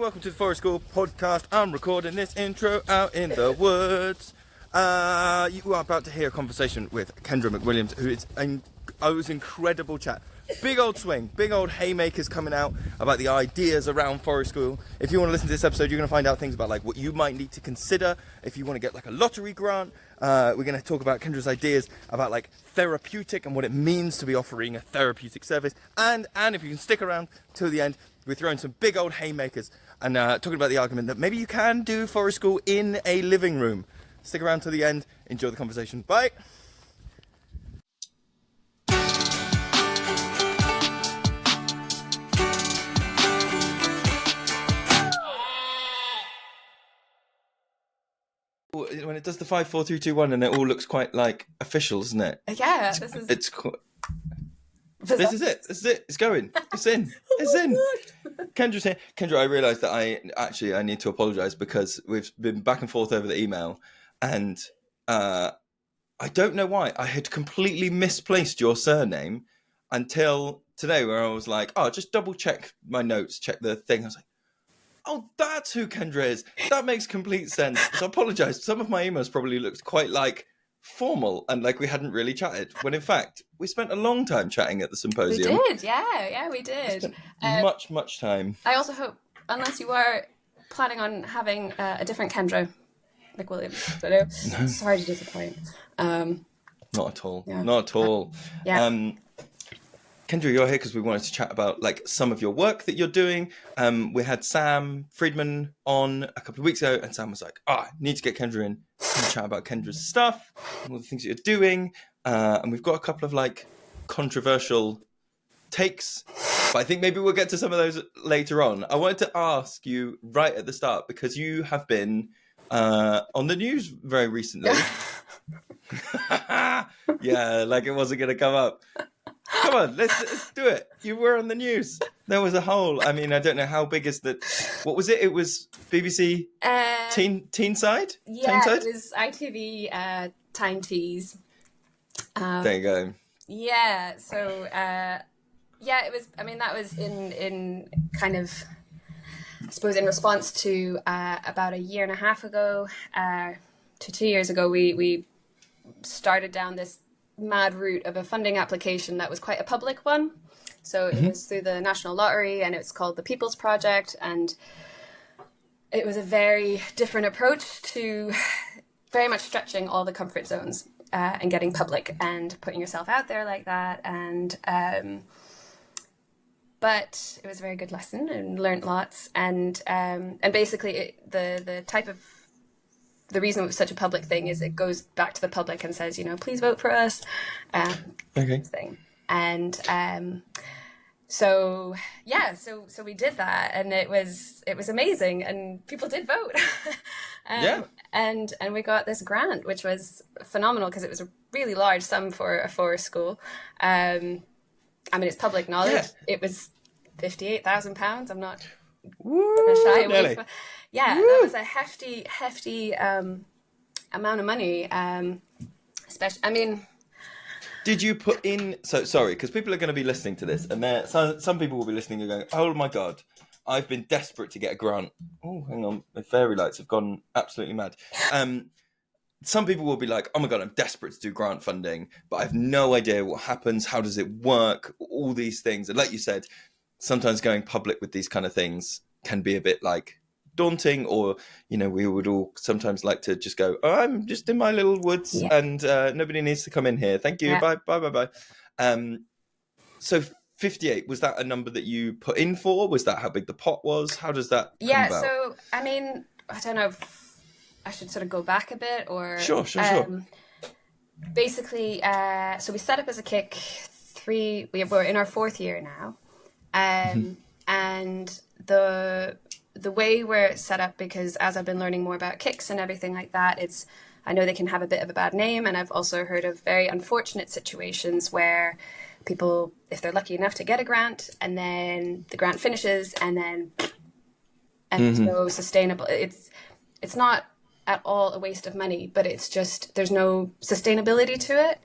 welcome to the Forest School podcast. I'm recording this intro out in the woods. You are about to hear a conversation with Kendra McWilliam, who is was incredible chat. Big old swing, big old haymakers coming out about the ideas around Forest School. If you want to listen to this episode, you're going to find out things about like what you might need to consider if you want to get like a lottery grant. We're going to talk about Kendra's ideas about like therapeutic and what it means to be offering a therapeutic service. And if you can stick around till the end, we're throwing some big old haymakers and talking about the argument that maybe you can do Forest School in a living room. Stick around till the end. Enjoy the conversation. Bye. When it does the 5, 4, 3, 2, 1, and it all looks quite like official, isn't it? Yeah, this is it. It's going. It's in. It's in. Kendra's here. Kendra, I realised that I need to apologise because we've been back and forth over the email, and I don't know why I had completely misplaced your surname until today, where I was like, "Oh, just double check my notes, check the thing." I was like, "Oh, that's who Kendra is. That makes complete sense." So I apologise. Some of my emails probably looked quite like formal and like we hadn't really chatted, when in fact we spent a long time chatting at the symposium. We did, yeah, we did. Much time. I also hope, unless you are planning on having a different Kendra McWilliam, no. Sorry to disappoint. Not at all. Yeah. Not at all. Yeah. Kendra, you're here because we wanted to chat about like some of your work that you're doing. We had Sam Friedman on a couple of weeks ago, and Sam was like, I need to get Kendra in to chat about Kendra's stuff and all the things that you're doing. And we've got a couple of like controversial takes, but I think maybe we'll get to some of those later on. I wanted to ask you right at the start, because you have been on the news very recently. Yeah, like it wasn't going to come up. Come on, let's do it. You were on the news. There was a whole, I mean, I don't know how big is that. What was it? It was BBC Teenside? Yeah, Teenside? It was ITV Time Teas. There you go. Yeah, so, it was, I mean, that was in kind of, I suppose, in response to about a year and a half ago to 2 years ago, we started down this mad route of a funding application that was quite a public one. So it was through the National Lottery, and it's called the People's Project, and it was a very different approach to very much stretching all the comfort zones and getting public and putting yourself out there like that. And but it was a very good lesson and learned lots. And basically the reason it was such a public thing is it goes back to the public and says, please vote for us. Okay. Thing. And so we did that, and it was amazing, and people did vote. And we got this grant, which was phenomenal because it was a really large sum for a forest school. I mean, it's public knowledge. Yeah. It was £58,000. I'm not gonna shy away from. Yeah, Woo! That was a hefty amount of money. Especially, I mean, did you put in? So sorry, because people are going to be listening to this, and some people will be listening and going, "Oh my god, I've been desperate to get a grant." Oh, hang on, my fairy lights have gone absolutely mad. Some people will be like, "Oh my god, I'm desperate to do grant funding, but I have no idea what happens. How does it work? All these things." And like you said, sometimes going public with these kind of things can be a bit like daunting, or we would all sometimes like to just go, "Oh, I'm just in my little woods, and nobody needs to come in here. Thank you, bye." So 58, was that a number that you put in for? Was that how big the pot was? How does that come about? So I mean, I don't know if I should sort of go back a bit, or sure. Basically, so we set up as a kick we're in our 4th year now, and the way we're set up, because as I've been learning more about kicks and everything like that, I know they can have a bit of a bad name, and I've also heard of very unfortunate situations where people, if they're lucky enough to get a grant, and then the grant finishes, and it's no sustainable. It's not at all a waste of money, but it's just there's no sustainability to it.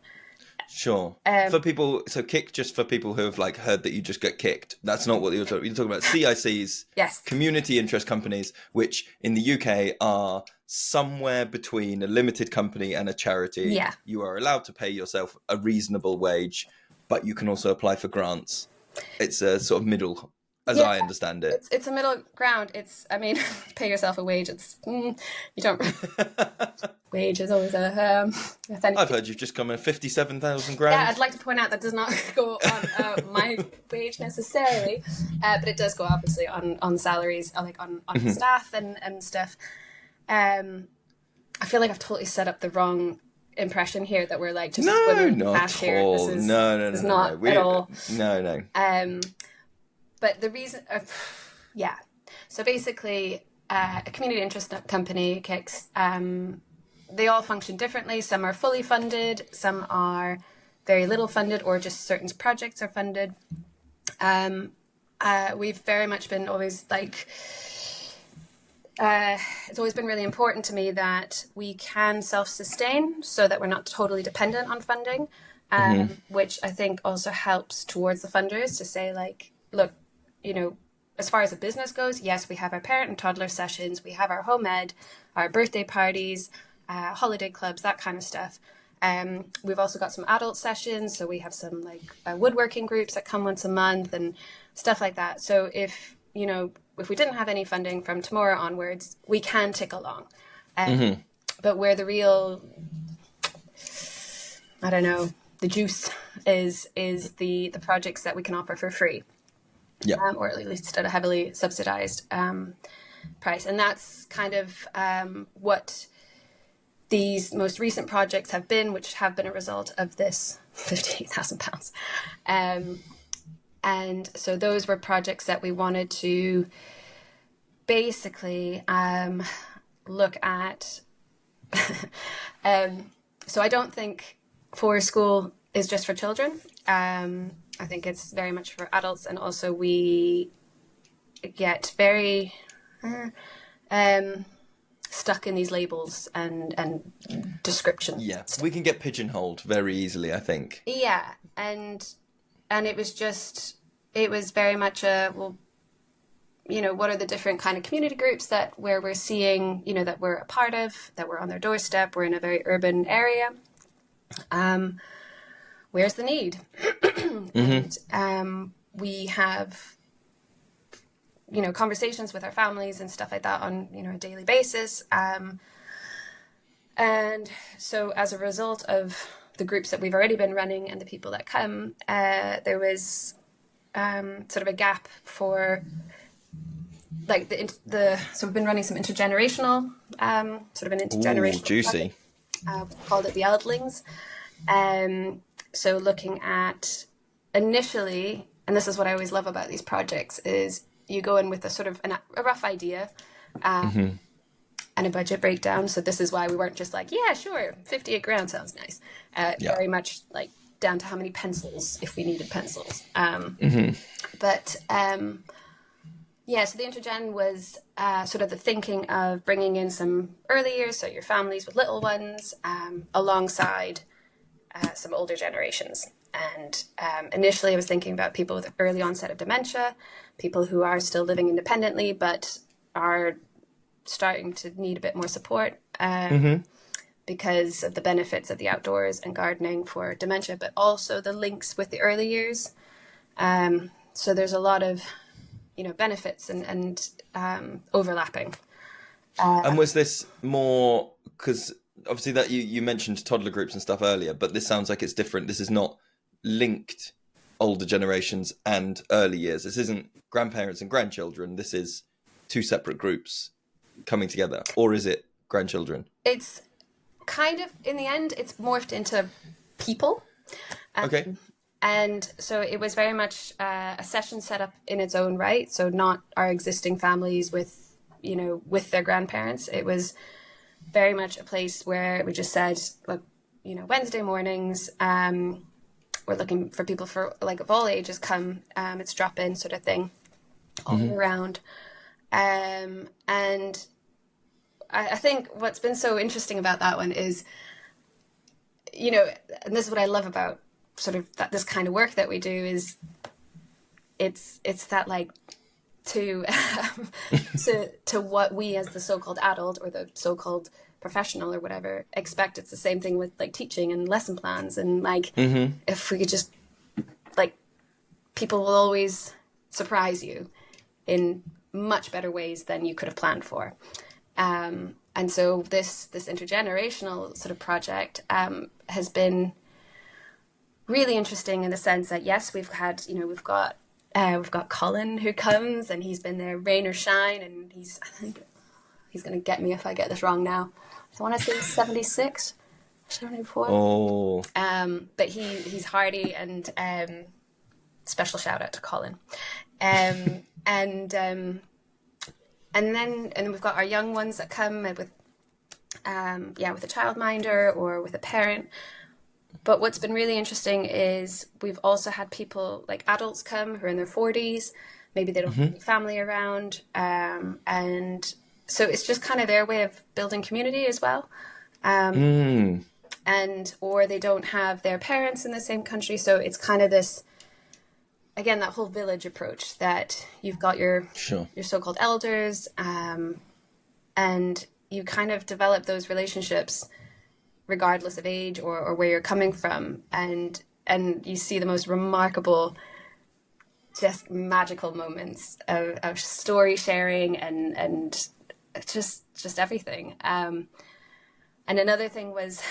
Sure. For people, so kick, just for people who have like heard that you just get kicked. That's not what you're talking about. CICs, Yes. community interest companies, which in the UK are somewhere between a limited company and a charity. Yeah. You are allowed to pay yourself a reasonable wage, but you can also apply for grants. It's a sort of middle, as I understand it. It's a middle ground. I mean, pay yourself a wage. You don't. Wage is always a. I've heard you've just come in 57,000 grand. Yeah, I'd like to point out that does not go on my wage necessarily, but it does go obviously on salaries, like on staff and stuff. I feel like I've totally set up the wrong impression here that we're like just women not cash here. all. This is No, not at all. No. But the reason, so basically, a community interest company, KICS, they all function differently. Some are fully funded, some are very little funded, or just certain projects are funded. We've very much been always like, it's always been really important to me that we can self-sustain so that we're not totally dependent on funding, which I think also helps towards the funders to say like, look, as far as the business goes, yes, we have our parent and toddler sessions, we have our home ed, our birthday parties, holiday clubs, that kind of stuff. We've also got some adult sessions, so we have some like woodworking groups that come once a month and stuff like that. So if we didn't have any funding from tomorrow onwards, we can tick along. But where the real, I don't know, the juice is the projects that we can offer for free. Yeah. Or at least at a heavily subsidized price. And that's kind of what these most recent projects have been, which have been a result of this £58,000. And so those were projects that we wanted to basically look at. So I don't think Forest School is just for children. I think it's very much for adults, and also we get very stuck in these labels and descriptions. Yeah, we can get pigeonholed very easily, I think. Yeah, and it was very much what are the different kind of community groups where we're seeing, that we're a part of, that we're on their doorstep, we're in a very urban area. Where's the need? And we have, conversations with our families and stuff like that on, a daily basis. And so as a result of the groups that we've already been running and the people that come, there was sort of a gap for like so we've been running some intergenerational, sort of an intergenerational juicy. We've called it the Eldlings. So looking at initially, and this is what I always love about these projects, is you go in with a sort of a rough idea and a budget breakdown. So this is why we weren't just like, yeah, sure, 58 grand sounds nice. Very much like down to how many pencils, if we needed pencils. But so the Intergen was sort of the thinking of bringing in some early years, so your families with little ones, alongside some older generations. And initially I was thinking about people with early onset of dementia, people who are still living independently but are starting to need a bit more support because of the benefits of the outdoors and gardening for dementia, but also the links with the early years. So there's a lot of benefits and overlapping. And was this more, because obviously that you mentioned toddler groups and stuff earlier, but this sounds like it's different. This is not linked older generations and early years. This isn't grandparents and grandchildren. This is two separate groups coming together. Or is it grandchildren? It's kind of, in the end, it's morphed into people. Okay. And so it was very much a session set up in its own right. So not our existing families with their grandparents. It was very much a place where we just said, look, Wednesday mornings, we're looking for people for like of all ages come. It's drop in sort of thing all year round. And I think what's been so interesting about that one is, you know, and this is what I love about sort of that this kind of work that we do is it's that like to to what we as the so-called adult or the so-called professional or whatever expect. It's the same thing with like teaching and lesson plans, and like if we could just like, people will always surprise you in much better ways than you could have planned for. And so this intergenerational sort of project has been really interesting in the sense that, yes, we've had, you know, we've got Colin who comes, and he's been there rain or shine, and I think he's going to get me if I get this wrong now. So I want to say 76, 74. Oh. But he's hardy, and special shout out to Colin. And then we've got our young ones that come with with a childminder or with a parent. But what's been really interesting is we've also had people like adults come who are in their 40s, maybe they don't have any family around, and so it's just kind of their way of building community as well. And or they don't have their parents in the same country, so it's kind of this, again, that whole village approach that you've got your so-called elders, and you kind of develop those relationships regardless of age or where you're coming from, and you see the most remarkable, just magical moments of story sharing and just everything. And another thing was,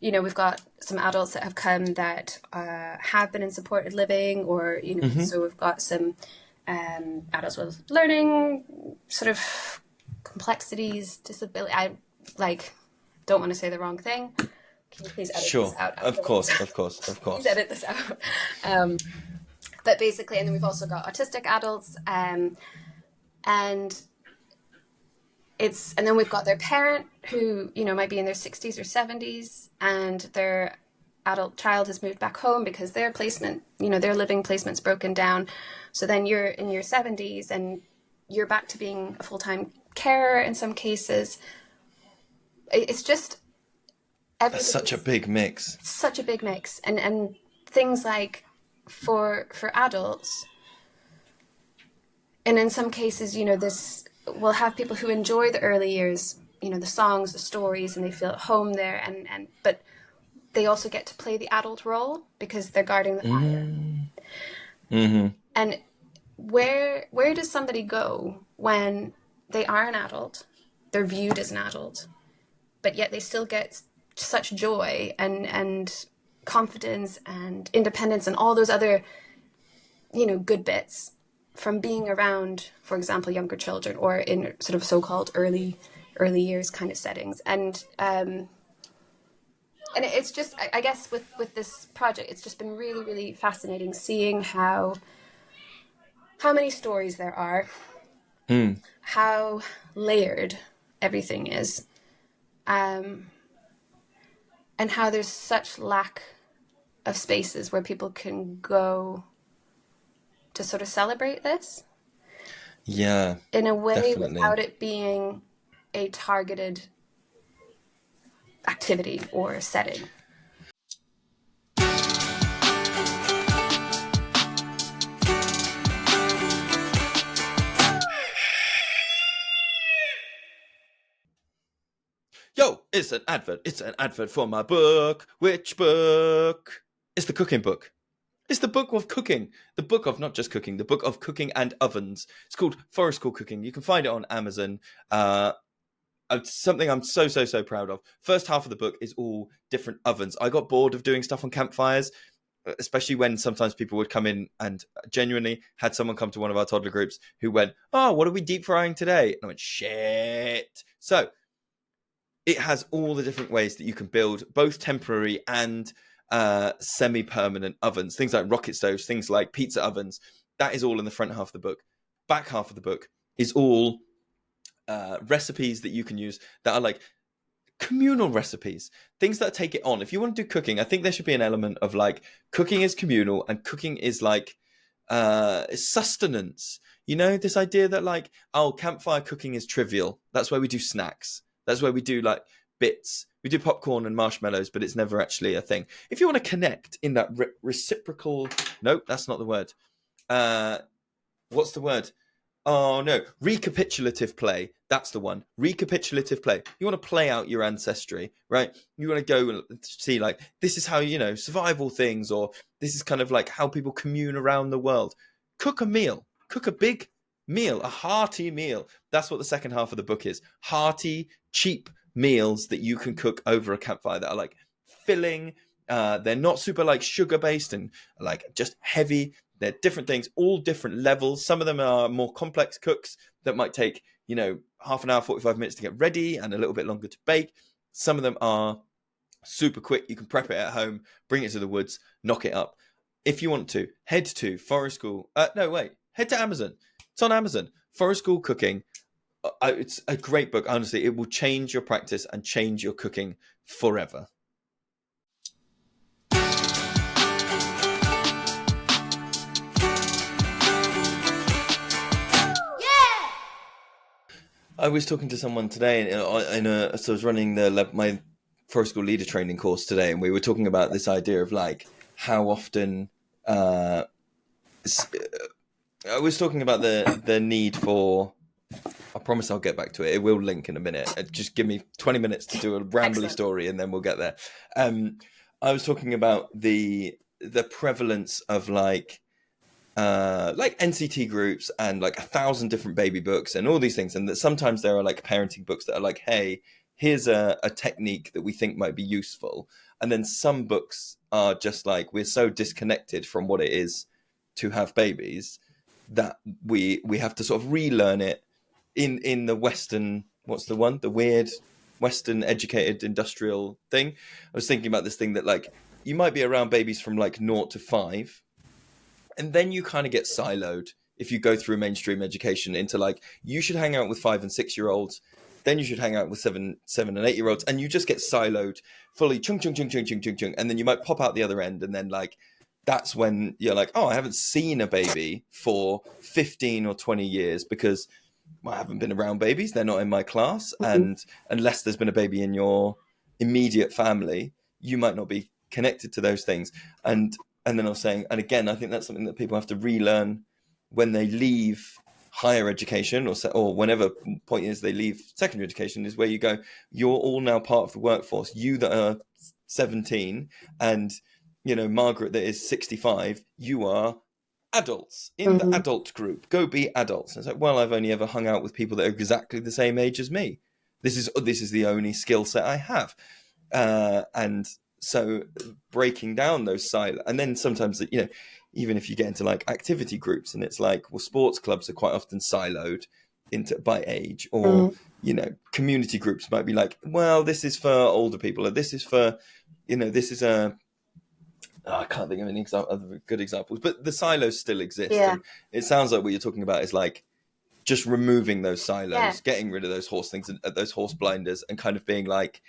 you know, we've got some adults that have come that have been in supported living, or, you know, so we've got some adults with learning sort of complexities, disability. I don't want to say the wrong thing. Can you please edit this out? Of course. Please edit this out. But basically, and then we've also got autistic adults, and then we've got their parent who, you know, might be in their 60s or 70s, and their adult child has moved back home because their placement, you know, their living placement's broken down. So then you're in your 70s and you're back to being a full-time carer in some cases. It's just that's such a big mix. Such a big mix, and things like for adults, and in some cases, you know, this will have people who enjoy the early years, you know, the songs, the stories, and they feel at home there, and but they also get to play the adult role because they're guarding the fire. And where does somebody go when they are an adult, they're viewed as an adult, but yet they still get such joy and confidence and independence and all those other, you know, good bits from being around, for example, younger children or in sort of so-called early years kind of settings. And it's just, I guess with this project, it's just been really, really fascinating seeing how many stories there are, how layered everything is, and how there's such lack of spaces where people can go to sort of celebrate this. Yeah. In a way, definitely. without it being a targeted activity or setting. Yo, it's an advert. It's an advert for my book. Which book? It's the cooking book. It's the book of cooking. The book of not just cooking, the book of cooking and ovens. It's called Forest School Cooking. You can find it on Amazon. It's something I'm so proud of. First half of the book is all different ovens. I got bored of doing stuff on campfires, especially when sometimes people would come in, and genuinely had someone come to one of our toddler groups who went, "Oh, what are we deep frying today?" And I went, "Shit." So it has all the different ways that you can build both temporary and semi-permanent ovens, things like rocket stoves, things like pizza ovens. That is all in the front half of the book. Back half of the book is all recipes that you can use that are like communal recipes, things that take it on. If you want to do cooking, I think there should be an element of like cooking is communal and cooking is like sustenance. You know, this idea that like, oh, campfire cooking is trivial. That's where we do snacks. That's where we do like bits. We do popcorn and marshmallows, but it's never actually a thing. If you want to connect in that reciprocal, no, that's not the word. What's the word? Oh no, recapitulative play. That's the one. Recapitulative play. You want to play out your ancestry, right? You want to go and see like, this is how, you know, survival things, or this is kind of like how people commune around the world. Cook a meal. Cook a big meal, a hearty meal. That's what the second half of the book is. Hearty, cheap meals that you can cook over a campfire that are like filling. They're not super like sugar based and like just heavy. They're different things, all different levels. Some of them are more complex cooks that might take, you know, half an hour, 45 minutes to get ready and a little bit longer to bake. Some of them are super quick. You can prep it at home, bring it to the woods, knock it up. If you want to, head to Forest School. Head to Amazon. It's on Amazon. Forest School Cooking. It's a great book. Honestly, it will change your practice and change your cooking forever. I was talking to someone today, so I was running my Forest School leader training course today, and we were talking about this idea of like how often. I was talking about the need for. I promise I'll get back to it. It will link in a minute. Just give me 20 minutes to do a rambly story, and then we'll get there. I was talking about the prevalence of like NCT groups and like 1,000 different baby books and all these things, and that sometimes there are like parenting books that are like, hey, here's a technique that we think might be useful, and then some books are just like, we're so disconnected from what it is to have babies that we have to sort of relearn it in the Western, the weird Western educated industrial thing. I was thinking about this thing that like you might be around babies from like 0 to 5. And then you kind of get siloed if you go through mainstream education into like, you should hang out with 5 and 6 year olds. Then you should hang out with 7 and 8 year olds. And you just get siloed fully chung, chung, chung, chung, chung, chung, chung. And then you might pop out the other end. And then like, that's when you're like, oh, I haven't seen a baby for 15 or 20 years because I haven't been around babies. They're not in my class. Mm-hmm. And unless there's been a baby in your immediate family, you might not be connected to those things. And then I was saying, and again, I think that's something that people have to relearn when they leave higher education or whenever point is they leave secondary education, is where you go, you're all now part of the workforce. You that are 17 and, you know, Margaret that is 65, you are adults in the adult group. Go be adults. And it's like, well, I've only ever hung out with people that are exactly the same age as me. This is the only skill set I have. And so breaking down those silos, and then sometimes, you know, even if you get into like activity groups and it's like, well, sports clubs are quite often siloed into by age, or, you know, community groups might be like, well, this is for older people, or this is for, you know, this is I can't think of any other good examples, but the silos still exist. Yeah. And it sounds like what you're talking about is like just removing those silos, getting rid of those horse things, those horse blinders, and kind of being like,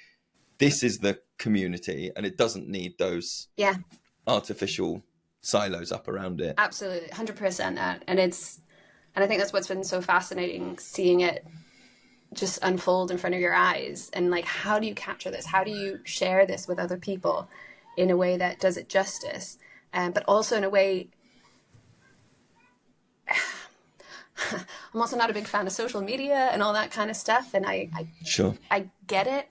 this is the community, and it doesn't need those artificial silos up around it. Absolutely, 100% that. And I think that's what's been so fascinating, seeing it just unfold in front of your eyes. And like, how do you capture this? How do you share this with other people in a way that does it justice? But also in a way, I'm also not a big fan of social media and all that kind of stuff. And I get it.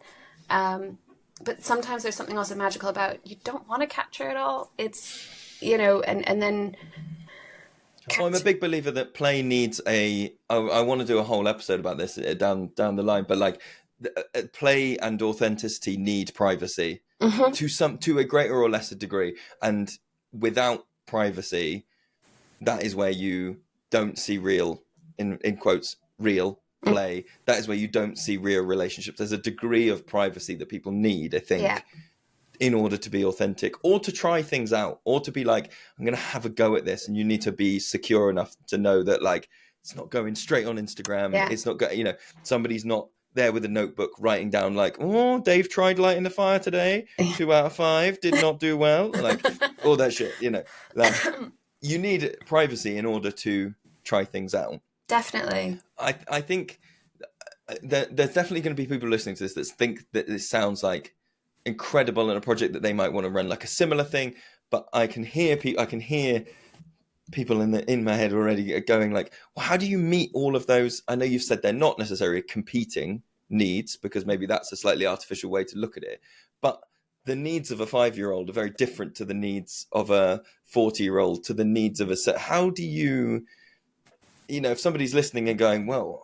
But sometimes there's something also magical about, you don't want to capture it all. It's, you know, and then. I'm a big believer that play needs I want to do a whole episode about this down the line, but like play and authenticity need privacy to a greater or lesser degree. And without privacy, that is where you don't see real, in quotes, real play. That is where you don't see real relationships. There's a degree of privacy that people need, I think, in order to be authentic, or to try things out, or to be like, I'm going to have a go at this. And you need to be secure enough to know that like, it's not going straight on Instagram. Yeah. It's not going, you know, somebody's not there with a notebook writing down like, oh, Dave tried lighting the fire today. 2 out of 5 did not do well. Like all that shit, you know, like you need privacy in order to try things out. Definitely. I think there's definitely going to be people listening to this that think that this sounds like incredible and a project that they might want to run like a similar thing. But I can hear people in my head already going like, well, how do you meet all of those? I know you've said they're not necessarily competing needs, because maybe that's a slightly artificial way to look at it, but the needs of a 5-year-old are very different to the needs of a 40-year-old, to the needs of a set. How do you, if somebody's listening and going, well,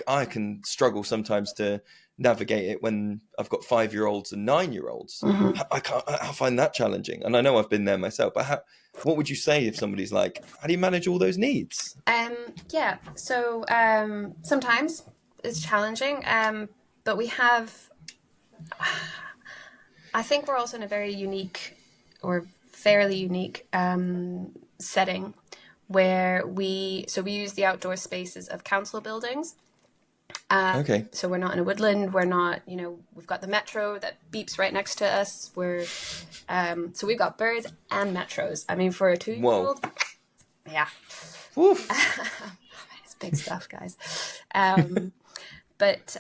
I can struggle sometimes to navigate it when I've got 5-year-olds and 9-year-olds. I find that challenging. And I know I've been there myself, but what would you say if somebody's like, how do you manage all those needs? Yeah. So sometimes it's challenging, but we have, I think we're also in a very unique or fairly unique setting where we use the outdoor spaces of council buildings. Okay. So we're not in a woodland. We're not, we've got the metro that beeps right next to us. So we've got birds and metros. I mean, for a 2-year-old, yeah. Woof. It's big stuff, guys. But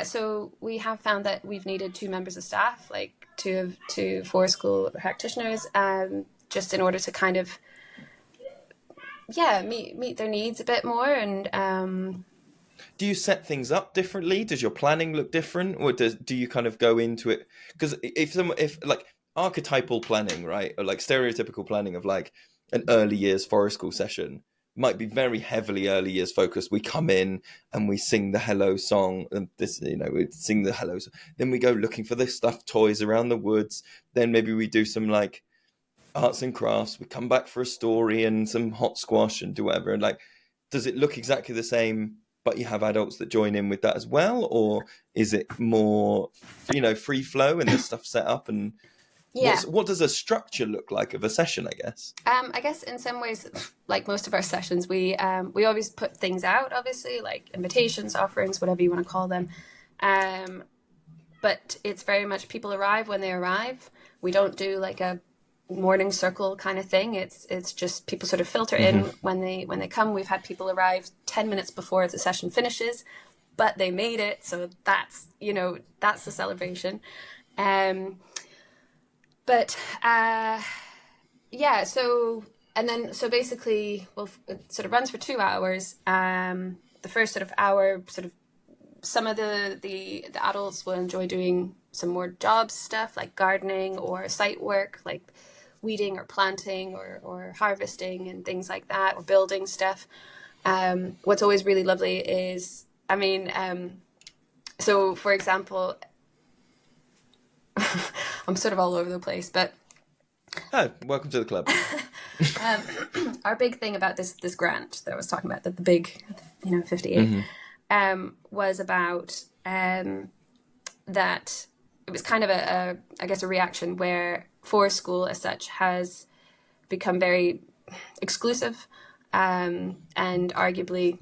so we have found that we've needed 2 members of staff, like two forest school practitioners, just in order to kind of, meet their needs a bit more. And do you set things up differently? Does your planning look different, or do you kind of go into it? Because if like archetypal planning, right, or like stereotypical planning of like an early years forest school session might be very heavily early years focused. We come in and we sing the hello song, and this, we sing the hello song. Then we go looking for the stuffed toys around the woods. Then maybe we do some like arts and crafts. We come back for a story and some hot squash and do whatever. And like, does it look exactly the same, but you have adults that join in with that as well? Or is it more, free flow and there's stuff set up? And what does a structure look like of a session, I guess? I guess in some ways, like most of our sessions, we always put things out, obviously, like invitations, offerings, whatever you want to call them. But it's very much people arrive when they arrive. We don't do like a morning circle kind of thing. It's just people sort of filter in when they come. We've had people arrive 10 minutes before the session finishes, but they made it. So that's the celebration. So basically, it sort of runs for 2 hours. The first sort of hour, sort of some of the adults will enjoy doing some more job stuff like gardening or site work, like weeding or planting or harvesting and things like that, or building stuff. What's always really lovely is, so for example, I'm sort of all over the place, but welcome to the club. Our big thing about this grant that I was talking about, the big 58, was about that it was kind of a reaction where forest school as such has become very exclusive, and arguably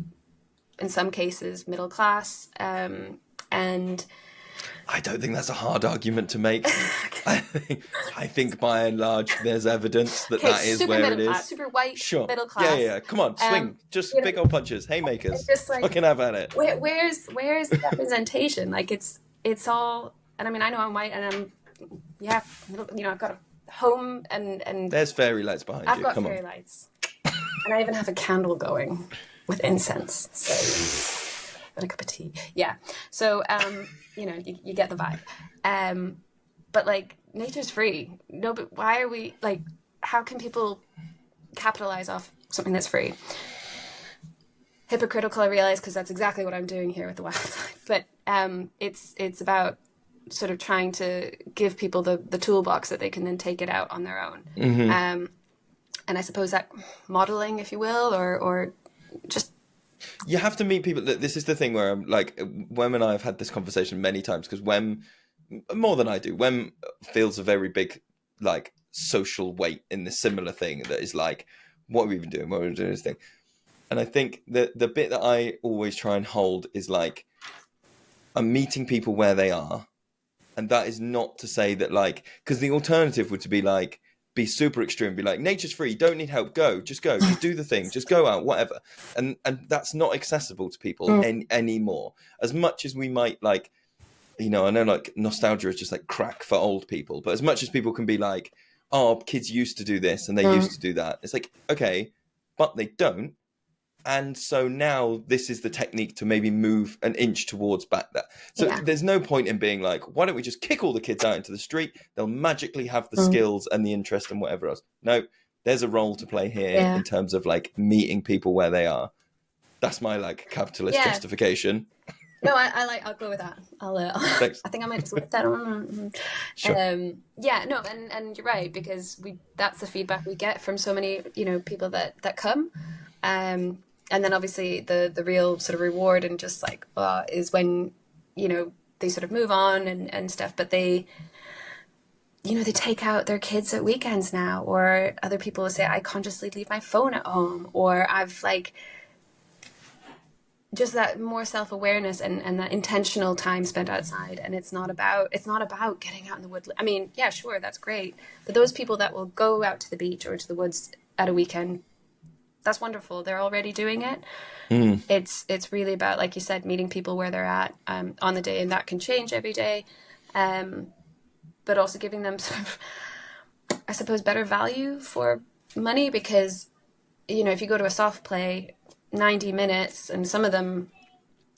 in some cases middle class, and I don't think that's a hard argument to make. I think by and large there's evidence that is where it is. Super white, sure. Middle class. Yeah. Come on, swing. Just big old punches, haymakers. Just like, fucking have at it. Where's the representation? Like it's all, and I know I'm white, and I've got a home and there's fairy lights behind you. I've got fairy lights, and I even have a candle going with incense. So, and a cup of tea. Yeah. So you get the vibe. But like nature's free. No, but why are we like? How can people capitalize off something that's free? Hypocritical, I realize, because that's exactly what I'm doing here with the wildlife. But it's about sort of trying to give people the toolbox that they can then take it out on their own. And I suppose that modeling, if you will, or just. You have to meet people. This is the thing where I'm like, Wem and I have had this conversation many times, because Wem, more than I do, Wem feels a very big like social weight in this similar thing that is like, what are we even doing? What are we doing this thing? And I think the bit that I always try and hold is like, I'm meeting people where they are. And that is not to say that like, because the alternative would to be like, be super extreme, be like, nature's free, you don't need help, just go, just do the thing, just go out, whatever. And that's not accessible to people anymore. As much as we might like, I know like nostalgia is just like crack for old people, but as much as people can be like, oh, kids used to do this and they used to do that, it's like, okay, but they don't. And so now this is the technique to maybe move an inch towards back there. So there's no point in being like, why don't we just kick all the kids out into the street? They'll magically have the skills and the interest and whatever else. No, there's a role to play here in terms of like meeting people where they are. That's my like capitalist justification. No, I'll go with that. I think I might just put that on. Sure. And you're right, because that's the feedback we get from so many, people that come. And then obviously the real sort of reward and just like is when they sort of move on and stuff, but they they take out their kids at weekends now, or other people will say I consciously leave my phone at home, or I've like just that more self-awareness and that intentional time spent outside. And it's not about getting out in the woods. I mean, yeah, sure, that's great, but those people that will go out to the beach or to the woods at a weekend, that's wonderful. They're already doing it. It's really about, like you said, meeting people where they're at on the day, and that can change every day. But also giving them sort of, I suppose, better value for money, because, if you go to a soft play, 90 minutes, and some of them,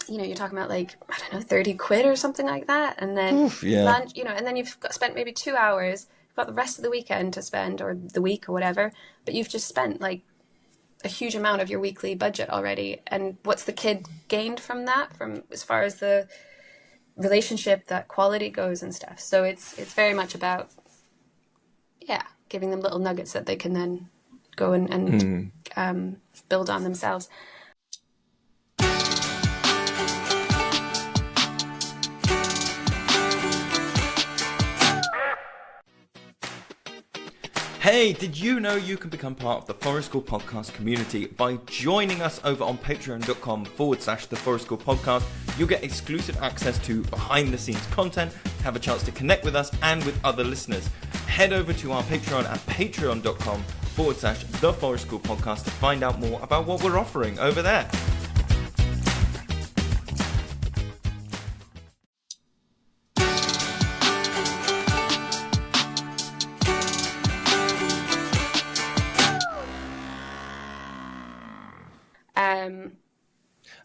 you're talking about like, I don't know, 30 quid or something like that. And then lunch, and then you've spent maybe 2 hours, you've got the rest of the weekend to spend, or the week or whatever, but you've just spent like a huge amount of your weekly budget already. And what's the kid gained from that, from as far as the relationship, that quality goes and stuff? So it's very much about giving them little nuggets that they can then go and build on themselves. Hey, did you know you can become part of the Forest School Podcast community by joining us over on patreon.com/the Forest School Podcast? You'll get exclusive access to behind the scenes content, have a chance to connect with us and with other listeners. Head over to our Patreon at patreon.com/the Forest School Podcast to find out more about what we're offering over there.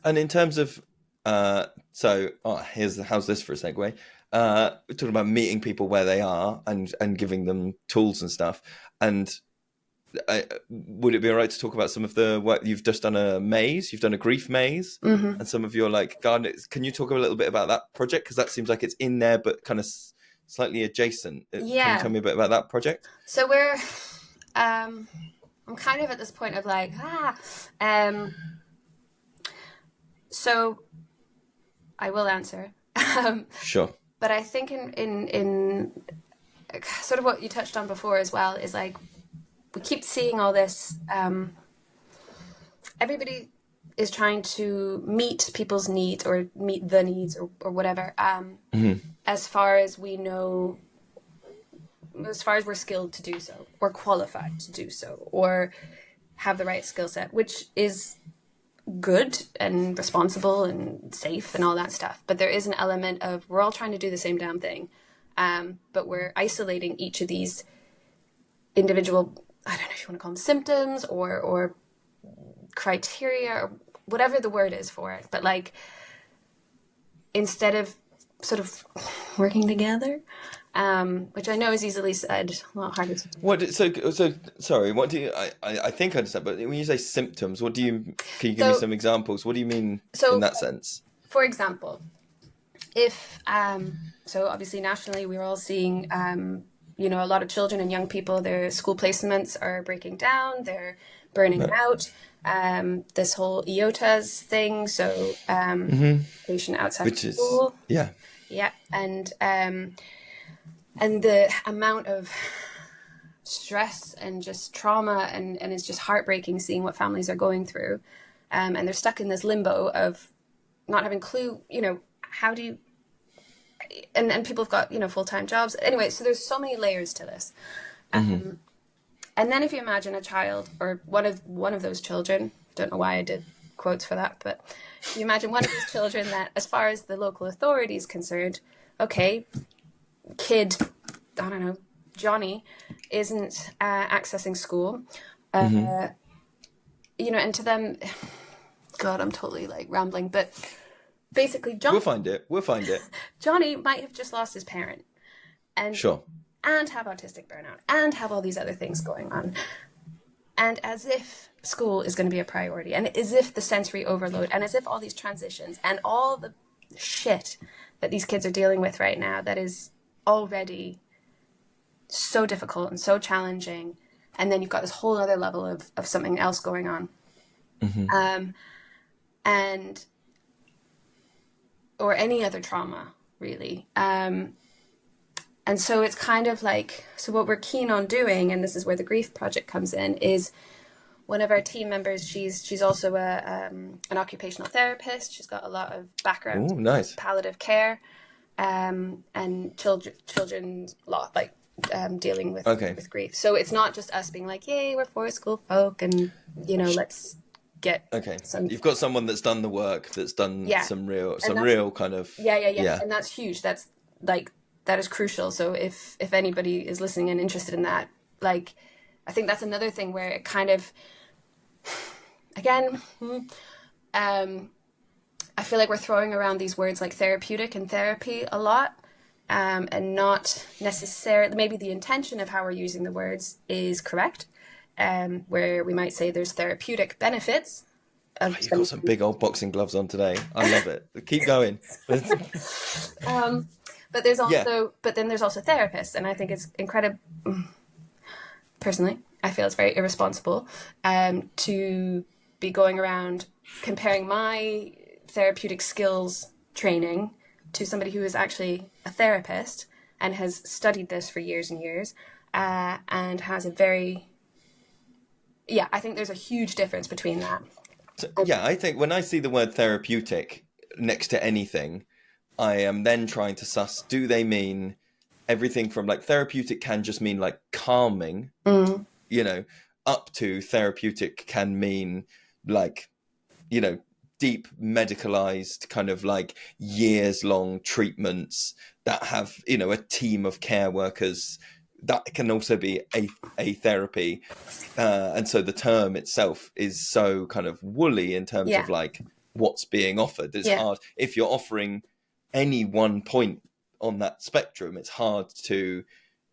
And in terms of, how's this for a segue? We're talking about meeting people where they are and giving them tools and stuff. And would it be all right to talk about some of the work you've just done? You've done a grief maze, and some of your like garden. Can you talk a little bit about that project? Because that seems like it's in there, but kind of slightly adjacent. Can you tell me a bit about that project? So we're, I'm kind of at this point of like, so I will answer. Sure. But I think in sort of what you touched on before as well is like, we keep seeing all this, everybody is trying to meet people's needs or meet the needs or whatever, as far as we know, as far as we're skilled to do so, or qualified to do so, or have the right skill set, which is good and responsible and safe and all that stuff. But there is an element of, we're all trying to do the same damn thing, but we're isolating each of these individual, I don't know if you want to call them symptoms or criteria or whatever the word is for it, but like, instead of sort of working together, which I know is easily said, a lot harder to do. So sorry, what do you, I think I understand, but when you say symptoms, can you give me some examples? What do you mean in that sense? For example, if, so obviously nationally, we're all seeing, a lot of children and young people, their school placements are breaking down, they're burning out. This whole EOTAS thing, so patient outside school. Yeah, and the amount of stress and just trauma and it's just heartbreaking seeing what families are going through, and they're stuck in this limbo of not having clue, how do you, and people have got full-time jobs anyway. So there's so many layers to this. And then if you imagine a child or one of those children, don't know why I did quotes for that, but if you imagine one of those children that, as far as the local authority is concerned, okay, kid, I don't know, Johnny isn't accessing school, and to them, God, I'm totally like rambling, but basically, We'll find it. We'll find it. Johnny might have just lost his parent, and Sure. and have autistic burnout, and have all these other things going on, and as if school is going to be a priority, and as if the sensory overload, and as if all these transitions and all the shit that these kids are dealing with right now that is already so difficult and so challenging, and then you've got this whole other level of something else going on, and or any other trauma really, and so it's kind of like, so what we're keen on doing, and this is where the Grief Project comes in, is one of our team members, she's also an occupational therapist. She's got a lot of background Oh, nice. in palliative care, and children's lot, like dealing with grief. So it's not just us being like, yay, we're for school folk, and let's get some. You've got someone that's done the work, that's done some real kind of and that's huge. That's like, that is crucial. So if anybody is listening and interested in that, like, I think that's another thing where it kind of, again, I feel like we're throwing around these words like therapeutic and therapy a lot, and not necessarily, maybe the intention of how we're using the words is correct, where we might say there's therapeutic benefits. You've got some big old boxing gloves on today. I love it. Keep going. But there's also, but then there's also therapists, and I think it's incredible. Personally, I feel it's very irresponsible to be going around comparing my therapeutic skills training to somebody who is actually a therapist and has studied this for years and years, and has a very, I think there's a huge difference between that. So, I think when I see the word therapeutic next to anything, I am then trying to suss, do they mean everything from like therapeutic can just mean like calming, up to therapeutic can mean like, deep medicalized kind of like years long treatments that have, a team of care workers. That can also be a therapy. And so the term itself is so kind of woolly in terms of like what's being offered. It's hard. If you're offering any one point on that spectrum, it's hard to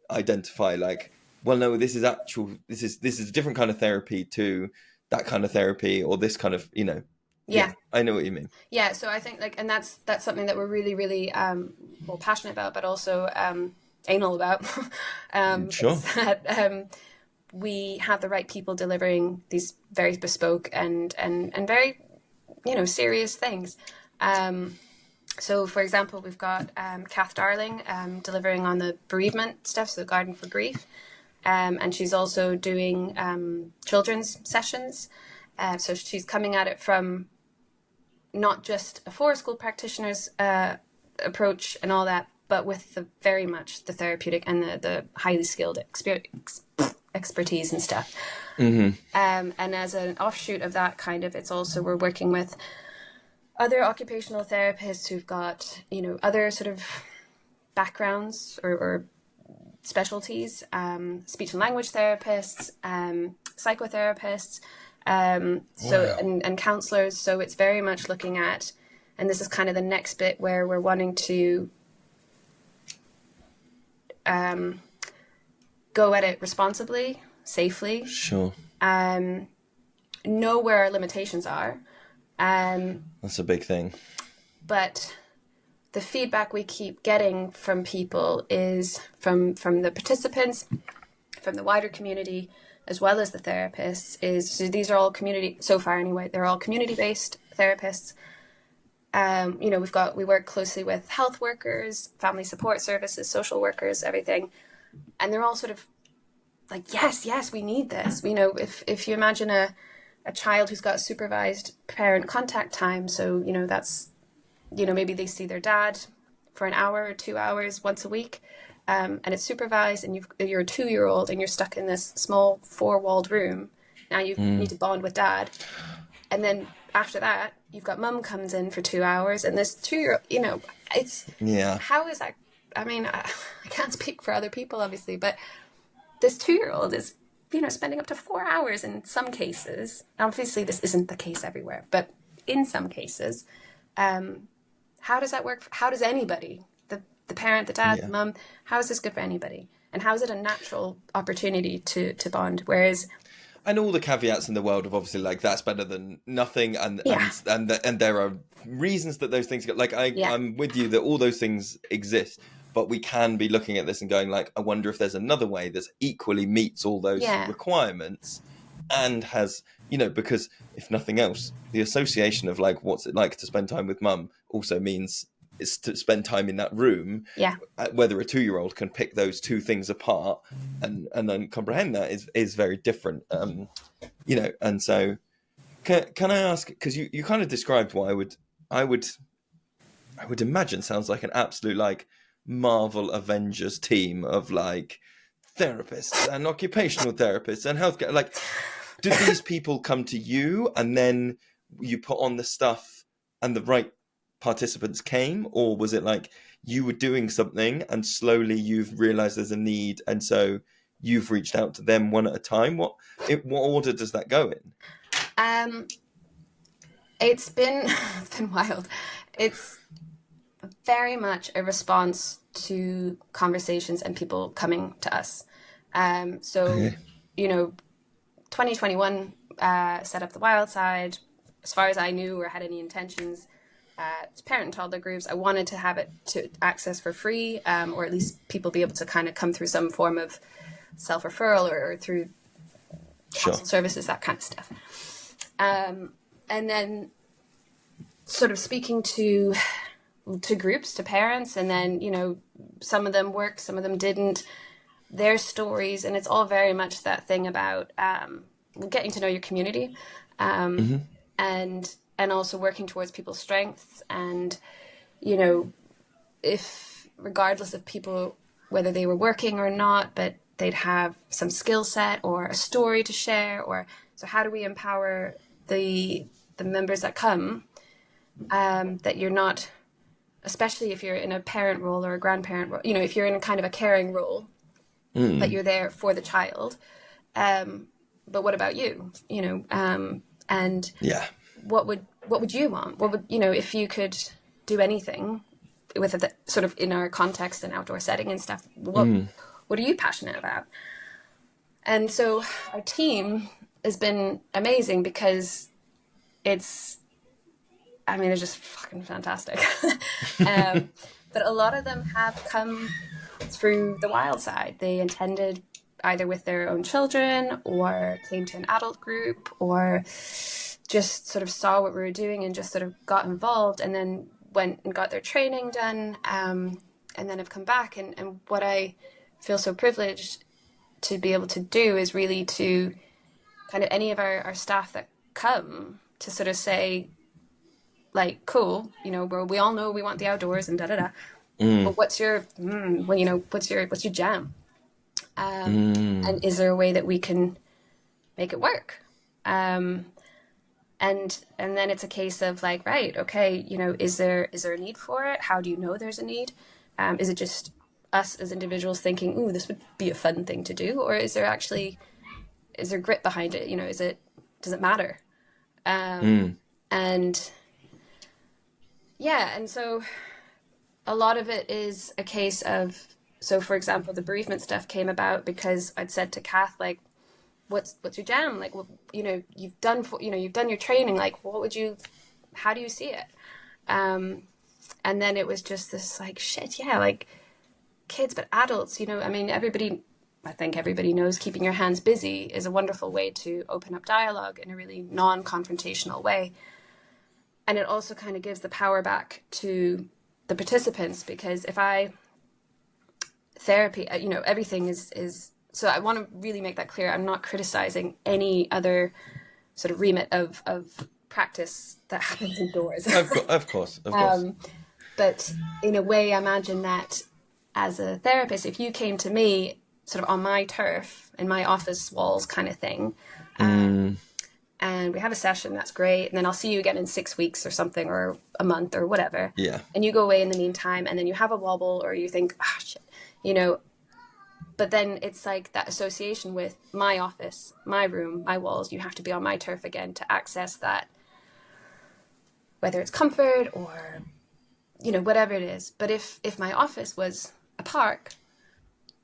identify like, well, no, this is a different kind of therapy to that kind of therapy, or this kind of, I know what you mean. Yeah. So I think like, and that's something that we're really, really, passionate about, but also, anal about. Sure. That, we have the right people delivering these very bespoke and very, serious things. So, for example, we've got Kath Darling delivering on the bereavement stuff, so the Garden for Grief, and she's also doing children's sessions. So she's coming at it from not just a for school practitioner's approach and all that, but with very much the therapeutic and the highly skilled expertise and stuff. And as an offshoot of that, kind of, it's also, we're working with other occupational therapists who've got, other sort of backgrounds or specialties, speech and language therapists, psychotherapists, and counselors. So it's very much looking at, and this is kind of the next bit where we're wanting to go at it responsibly, safely. Sure. Know where our limitations are. That's a big thing. But the feedback we keep getting from people is from the participants, from the wider community, as well as the therapists, is, so these are all community, so far anyway, they're all community-based therapists. We work closely with health workers, family support services, social workers, everything. And they're all sort of like, yes, we need this. If you imagine a child who's got supervised parent contact time, so, that's, maybe they see their dad for an hour or 2 hours once a week. and it's supervised, and you're a 2-year-old and you're stuck in this small 4-walled room. Now you need to bond with dad. And then after that, you've got mum comes in for 2 hours, and this 2-year-old, it's, how is that? I mean, I can't speak for other people, obviously, but this 2-year-old is, spending up to 4 hours in some cases. Obviously, this isn't the case everywhere, but in some cases, how does that work? How does anybody, the parent, the dad, the mum, how is this good for anybody? And how is it a natural opportunity to bond? Whereas, and all the caveats in the world of obviously like that's better than nothing, and there are reasons that those things go. Like I'm with you that all those things exist, but we can be looking at this and going like, I wonder if there's another way that equally meets all those requirements, and has because if nothing else, the association of like what's it like to spend time with mum also means is to spend time in that room. Whether a 2-year-old can pick those two things apart and then comprehend that is very different. And so can I ask, because you kind of described what I would imagine sounds like an absolute like Marvel Avengers team of like therapists and occupational therapists and healthcare. Like, do these people come to you and then you put on the stuff and the right participants came, or was it like you were doing something and slowly you've realized there's a need and so you've reached out to them one at a time? What order does that go in? It's been wild. It's very much a response to conversations and people coming to us. 2021 set up the Wild Side. As far as I knew or had any intentions, parent and toddler groups, I wanted to have it to access for free, or at least people be able to kind of come through some form of self-referral or through counsel services, that kind of stuff. And then sort of speaking to groups, to parents, and then, some of them worked, some of them didn't, their stories, and it's all very much that thing about getting to know your community, and also working towards people's strengths. And, if regardless of people, whether they were working or not, but they'd have some skill set or a story to share, so how do we empower the members that come, that you're not, especially if you're in a parent role or a grandparent role, if you're in a kind of a caring role, but you're there for the child. But what about you? And what would you want? What would, if you could do anything with it, sort of in our context and outdoor setting and stuff, what are you passionate about? And so our team has been amazing because it's just fucking fantastic. But a lot of them have come through the Wild Side. They attended either with their own children or came to an adult group or just sort of saw what we were doing and just sort of got involved, and then went and got their training done, and then have come back. And what I feel so privileged to be able to do is really to kind of any of our staff that come to sort of say, like, cool, we all know we want the outdoors and da-da-da, but what's your jam? And is there a way that we can make it work? And then it's a case of like, right, okay, is there a need for it? How do you know there's a need? Is it just us as individuals thinking, ooh, this would be a fun thing to do? Or is there grit behind it? Does it matter? And so a lot of it is a case of, so for example, the bereavement stuff came about because I'd said to Kath, like, what's your jam? Like, you've done your training. Like, how do you see it? And then it was just this like, shit, yeah, like kids, but adults, I think everybody knows keeping your hands busy is a wonderful way to open up dialogue in a really non-confrontational way. And it also kind of gives the power back to the participants, because therapy, everything is, so I want to really make that clear. I'm not criticizing any other sort of remit of practice that happens indoors. Of course. But in a way, I imagine that as a therapist, if you came to me sort of on my turf, in my office walls kind of thing, and we have a session, that's great. And then I'll see you again in 6 weeks or something, or a month or whatever. Yeah. And you go away in the meantime, and then you have a wobble, or you think, ah, shit, you know. But then it's like that association with my office, my room, my walls. You have to be on my turf again to access that, whether it's comfort or, you know, whatever it is. But if my office was a park,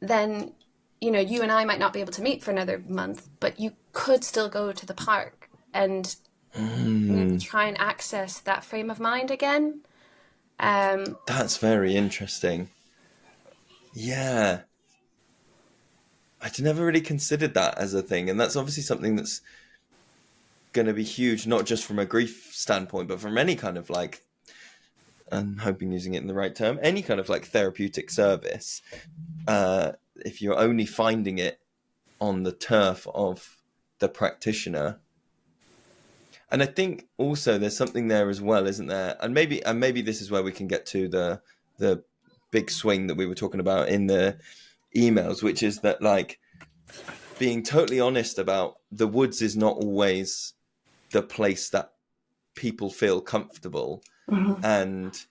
then, you know, you and I might not be able to meet for another month, but you could still go to the park and maybe try and access that frame of mind again. That's very interesting. Yeah. I'd never really considered that as a thing. And that's obviously something that's going to be huge, not just from a grief standpoint, but from any kind of like, I'm hoping using it in the right term, any kind of like therapeutic service. If you're only finding it on the turf of the practitioner. And I think also there's something there as well, isn't there? And maybe this is where we can get to the big swing that we were talking about in the emails, which is that like being totally honest about the woods is not always the place that people feel comfortable, and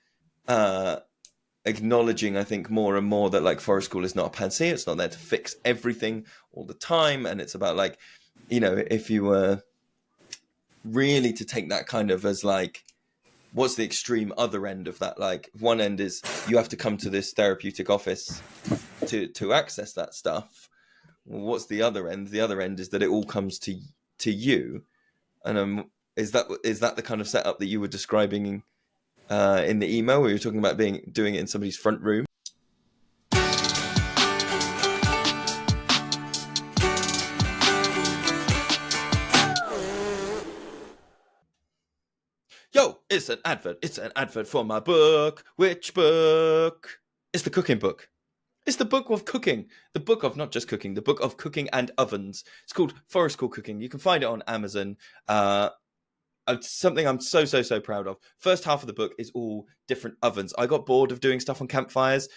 acknowledging, I think, more and more that like forest school is not a panacea. It's not there to fix everything all the time. And it's about like, you know, if you were really to take that kind of as like, what's the extreme other end of that? Like one end is you have to come to this therapeutic office to access that stuff. Well, what's the other end? The other end is that it all comes to you. And is that the kind of setup that you were describing in the email, where you're talking about doing it in somebody's front room? Yo, it's an advert. It's an advert for my book. Which book? It's the cooking book. It's the book of cooking. The book of not just cooking, the book of cooking and ovens. It's called Forest School Cooking. You can find it on Amazon. It's something I'm so proud of. First half of the book is all different ovens. I got bored of doing stuff on campfires,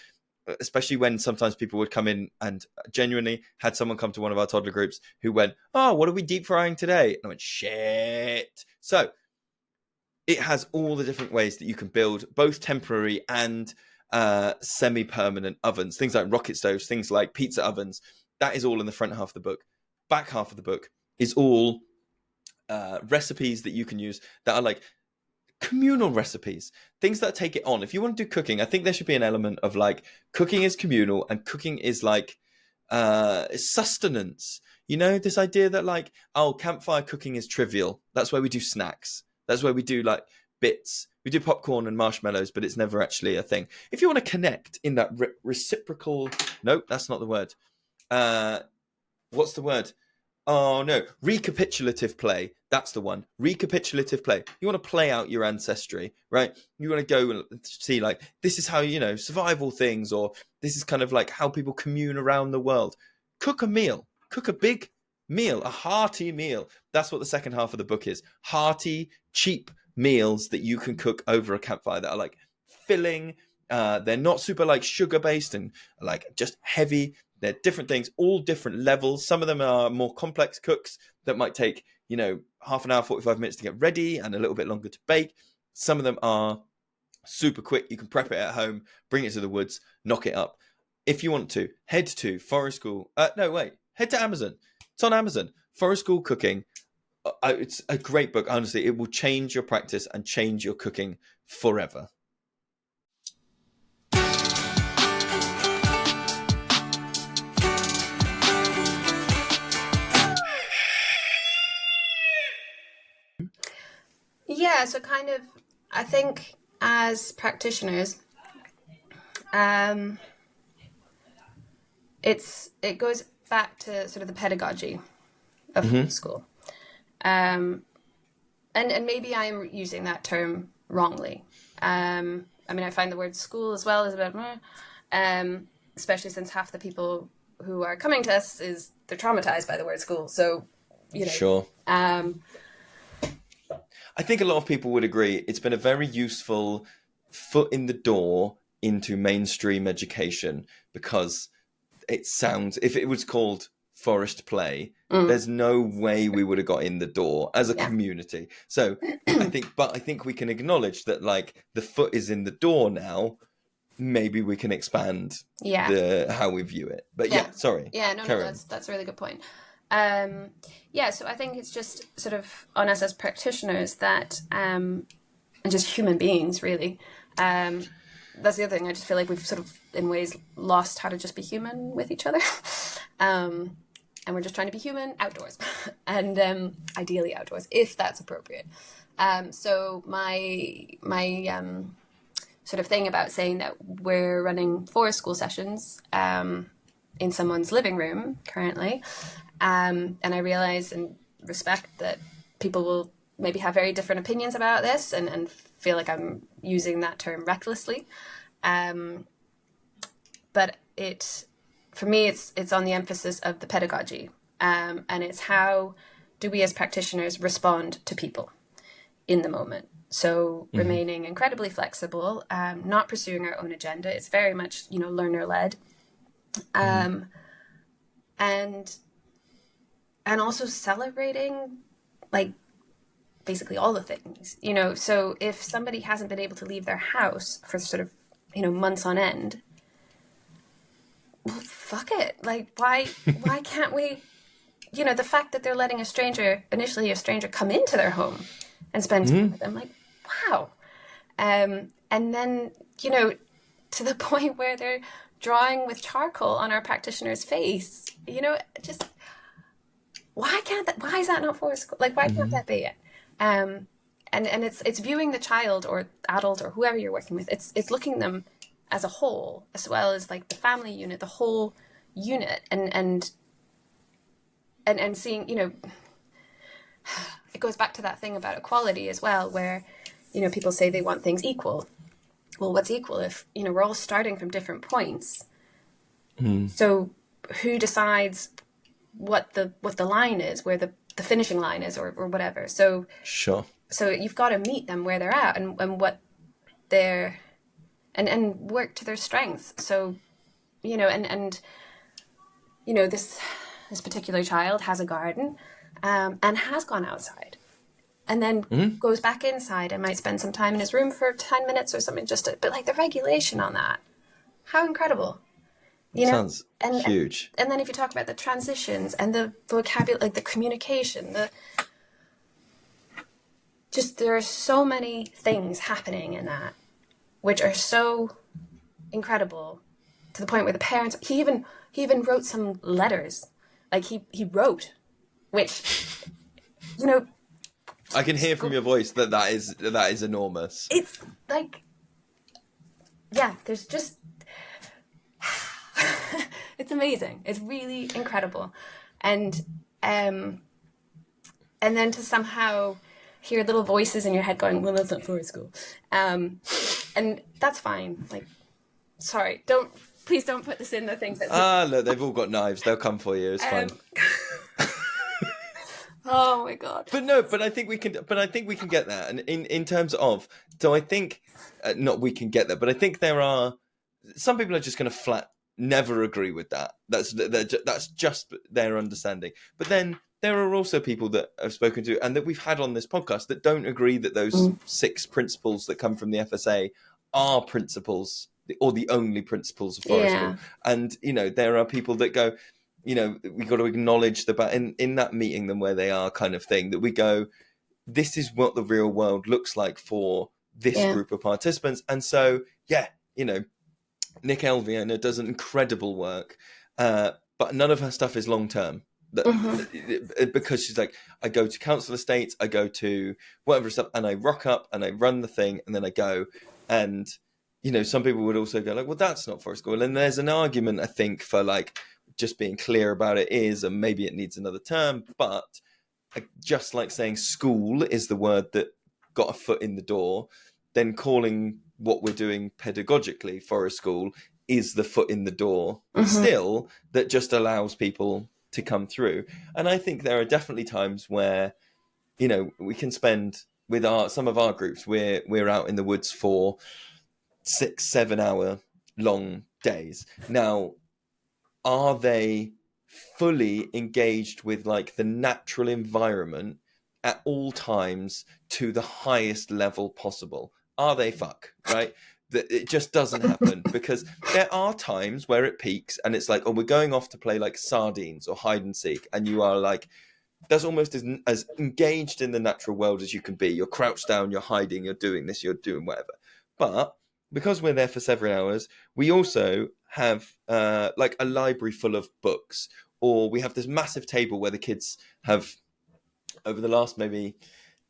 especially when sometimes people would come in, and genuinely had someone come to one of our toddler groups who went, oh, what are we deep frying today? And I went, shit. So it has all the different ways that you can build both temporary and semi-permanent ovens, things like rocket stoves, things like pizza ovens. That is all in the front half of the book. Back half of the book is all recipes that you can use that are like communal recipes, things that take it on. If you want to do cooking, I think there should be an element of like cooking is communal and cooking is like sustenance. You know, this idea that like, oh, campfire cooking is trivial. That's where we do snacks. That's where we do like bits. We do popcorn and marshmallows, but it's never actually a thing. If you want to connect in that reciprocal, no, that's not the word. What's the word? Oh no, recapitulative play. That's the one. Recapitulative play. You want to play out your ancestry, right? You want to go and see like, this is how, you know, survival things, or this is kind of like how people commune around the world. Cook a meal. Cook a big meal, a hearty meal. That's what the second half of the book is. Hearty, cheap meals that you can cook over a campfire that are like filling. They're not super like sugar based and like just heavy. They're different things, all different levels. Some of them are more complex cooks that might take, you know, half an hour, 45 minutes to get ready and a little bit longer to bake. Some of them are super quick. You can prep it at home, bring it to the woods, knock it up. If you want to, head to Forest School. Head to Amazon. It's on Amazon. Forest School Cooking. It's a great book. Honestly, it will change your practice and change your cooking forever. Yeah, so kind of, I think as practitioners, it goes back to sort of the pedagogy of school. And maybe I'm using that term wrongly. I mean, I find the word school as well is a bit, especially since half the people who are coming to us they're traumatized by the word school. So, you know. Sure. I think a lot of people would agree. It's been a very useful foot in the door into mainstream education, because it sounds, if it was called forest play, there's no way we would have got in the door as a community. So I think we can acknowledge that, like, the foot is in the door now. Maybe we can expand how we view it. But sorry. Yeah, no, that's a really good point. So I think it's just sort of on us as practitioners that, and just human beings, really. That's the other thing. I just feel like we've sort of, in ways, lost how to just be human with each other. And we're just trying to be human outdoors, and ideally outdoors, if that's appropriate. So my sort of thing about saying that we're running 4 school sessions in someone's living room currently, and I realize and respect that people will maybe have very different opinions about this, and feel like I'm using that term recklessly. But for me, it's on the emphasis of the pedagogy, and it's how do we as practitioners respond to people in the moment. So remaining incredibly flexible, not pursuing our own agenda. It's very much, learner led, and also celebrating, like, basically all the things, so if somebody hasn't been able to leave their house for sort of, months on end, well, fuck it. Like, why can't we, the fact that they're letting initially a stranger come into their home and spend time with them, like, wow. And then, to the point where they're drawing with charcoal on our practitioner's face, just, why is that not for school? Like, why can't that be it? And it's viewing the child or adult or whoever you're working with. It's looking at them as a whole, as well as, like, the family unit, the whole unit, and seeing, it goes back to that thing about equality as well, where, people say they want things equal. Well, what's equal if, we're all starting from different points? So who decides what the line is, where the finishing line is, or whatever? So sure. So you've got to meet them where they're at, and what they're, and work to their strengths. So, this particular child has a garden, and has gone outside, and then goes back inside and might spend some time in his room for 10 minutes or something, but like the regulation on that, how incredible. Sounds huge. And then if you talk about the transitions and the vocabulary, like the communication, there are so many things happening in that, which are so incredible, to the point where the parents, he even wrote some letters, like he wrote, which, I can hear from your voice that is enormous. It's like, yeah, there's just, it's amazing. It's really incredible. And then to somehow hear little voices in your head going, well, that's not for school. And that's fine. Like, sorry, please don't put this in the things that... look, they've all got knives. They'll come for you. It's fine. Oh my God. But I think we can get that. And in terms of, so I think, not we can get that, but I think there are, some people are just going to flat never agree with that. That's just their understanding. But then there are also people that I've spoken to and that we've had on this podcast that don't agree that those 6 principles that come from the FSA are principles, or the only principles of forest school. And, there are people that go, we've got to acknowledge in that meeting them where they are kind of thing, that we go, this is what the real world looks like for this group of participants. And so, Nick Elviana does an incredible work, but none of her stuff is long-term. Because she's like, I go to council estates, I go to whatever stuff, and I rock up and I run the thing, and then I go. And, some people would also go like, well, that's not forest school. And there's an argument, I think, for like, just being clear about it is, and maybe it needs another term, but just like saying school is the word that got a foot in the door, then calling what we're doing pedagogically forest school is the foot in the door still, that just allows people to come through. And I think there are definitely times where, we can spend with some of our groups, we're out in the woods for 6-7 hour long days. Now, are they fully engaged with like the natural environment at all times to the highest level possible? Are they? Fuck, right? That it just doesn't happen, because there are times where it peaks and it's like, oh, we're going off to play like sardines or hide and seek, and you are like, that's almost as engaged in the natural world as you can be. You're crouched down, you're hiding, you're doing this, you're doing whatever. But because we're there for several hours, we also have like a library full of books, or we have this massive table where the kids have, over the last maybe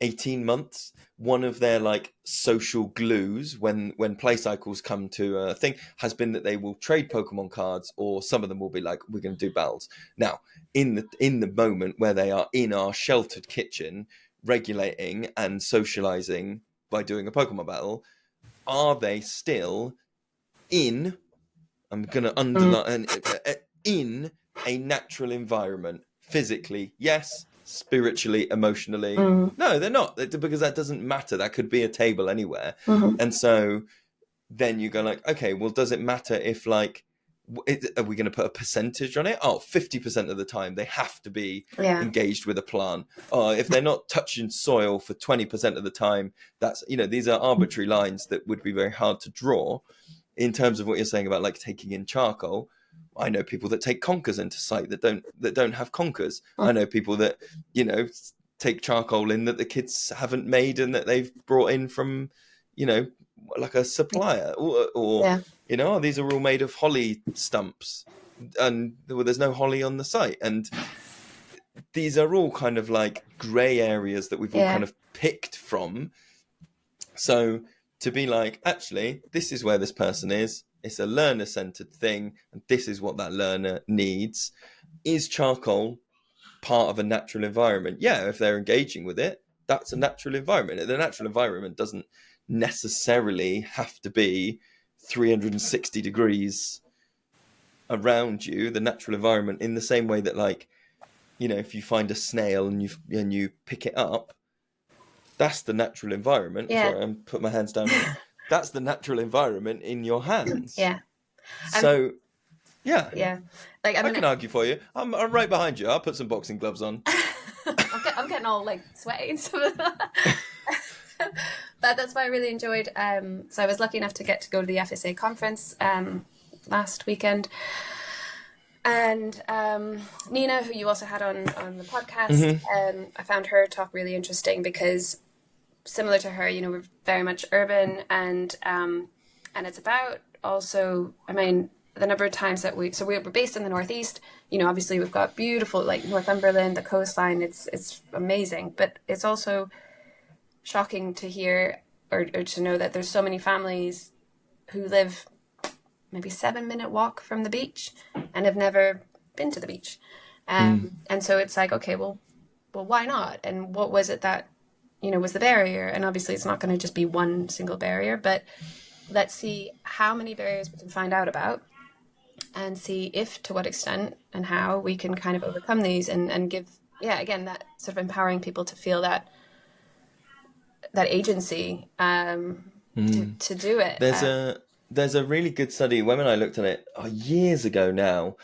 18 months, one of their like social glues when play cycles come to a thing has been that they will trade Pokemon cards, or some of them will be like, we're going to do battles. Now, in the moment where they are in our sheltered kitchen regulating and socializing by doing a Pokemon battle, are they still in, I'm going to underline, in a natural environment? Physically, yes. Spiritually, emotionally, no, they're not, because that doesn't matter. That could be a table anywhere. And so then you go like, okay, well, does it matter if like, are we going to put a percentage on it? Oh, 50% of the time they have to be engaged with a plant. Oh, if they're not touching soil for 20% of the time, that's, you know, these are arbitrary lines that would be very hard to draw. In terms of what you're saying about like taking in charcoal, I know people that take conkers into site that don't have conkers. I know people that, you know, take charcoal in that the kids haven't made and that they've brought in from, you know, like a supplier, or you know, these are all made of holly stumps, and there's no holly on the site. And these are all kind of like grey areas that we've all kind of picked from. So to be like, actually, this is where this person is. It's a learner-centered thing, and this is what that learner needs. Is charcoal part of a natural environment? Yeah, if they're engaging with it, that's a natural environment. The natural environment doesn't necessarily have to be 360 degrees around you. The natural environment, in the same way that, like, you know, if you find a snail and you pick it up, that's the natural environment. Sorry, I'm putting my hands down here. That's the natural environment in your hands. So, like, I can argue for you. I'm right behind you. I'll put some boxing gloves on. I'm getting all like sweaty and stuff. But that's why I really enjoyed. So I was lucky enough to get to go to the FSA conference last weekend. And Nina, who you also had on the podcast, I found her talk really interesting, because similar to her, you know, we're very much urban, and it's about also, I mean, the number of times that we're based in the Northeast, you know, obviously we've got beautiful, like Northumberland, the coastline, it's amazing, but it's also shocking to hear or to know that there's so many families who live maybe 7-minute walk from the beach and have never been to the beach. And so it's like, okay, well, why not? And what was it that, you know, was the barrier? And obviously it's not going to just be one single barrier, but let's see how many barriers we can find out about, and see if, to what extent and how we can kind of overcome these, and give, again, that sort of empowering people to feel that agency to do it. There's a really good study. When I looked at it years ago now,